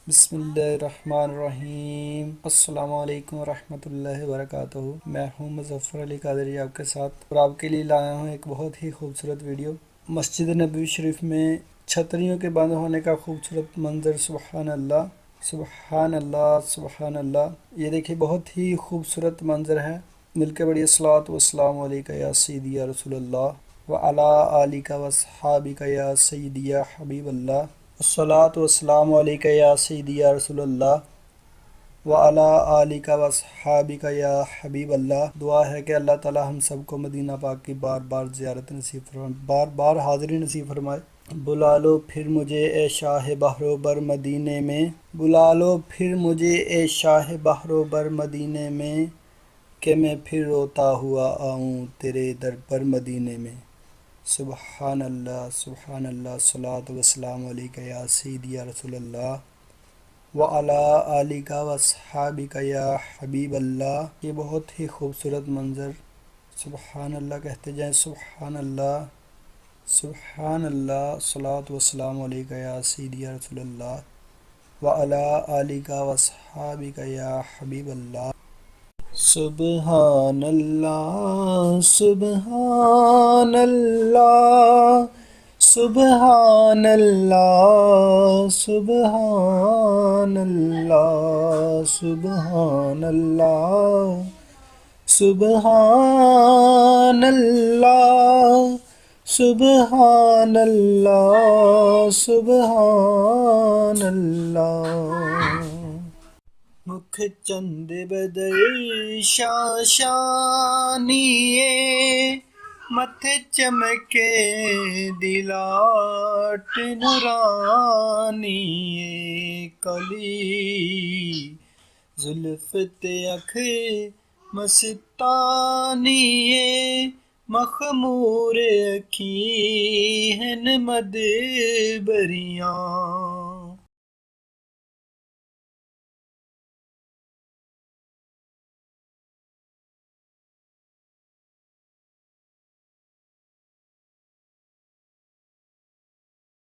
بسم اللہ الرحمن الرحیم۔ السلام علیکم ورحمۃ اللہ وبرکاتہ۔ میں ہوں مظفر علی قادری آپ کے ساتھ، اور آپ کے لیے لایا ہوں ایک بہت ہی خوبصورت ویڈیو۔ مسجد نبوی شریف میں چھتریوں کے بند ہونے کا خوبصورت منظر، سبحان اللہ سبحان اللہ سبحان اللہ۔ یہ دیکھیے، بہت ہی خوبصورت منظر ہے۔ مل کے بڑی الصلاۃ والسلام علیکہ یا سیدی یا رسول اللہ وعلی آلک واصحابک یا سیدی یا حبیب اللہ۔ الصلاۃ والسلام علیکہ یا سیدی یا رسول اللہ وعلی آلک واصحابک یا حبیب اللہ۔ دعا ہے کہ اللہ تعالی ہم سب کو مدینہ پاک کی بار بار زیارت نصیب فرمائے، بار بار حاضری نصیب فرمائے۔ بلا لو پھر مجھے اے شاہ بحر و بر مدینے میں، بلا لو پھر مجھے اے شاہ بحر و بر مدینے میں، کہ میں پھر روتا ہوا آؤں تیرے در پر مدینے میں۔ سبحان اللہ سبحان اللہ، صلاۃ وسلام علیکہ یا سیدی یا رسول اللہ وعلی آلک واصحابک یا حبیب اللہ۔ یہ بہت ہی خوبصورت منظر، سبحان اللہ کہتے جائیں، سبحان اللہ سبحان اللہ، صلاۃ وسلام علیکہ یا سیدی یا رسول اللہ وعلی آلک واصحابک یا حبیب اللہ۔ سبحان اللہ سبحان اللہ سبحان اللہ سبحان اللہ سبحان اللہ سبحان اللہ سبحان اللہ سبحان اللہ۔ مکھ چند بدر شاشانیے، متھے چمکے دلاٹ نورانیے، کلی زلفت اکھ مستانیے، مخمور اکھی ہن مد بریاں۔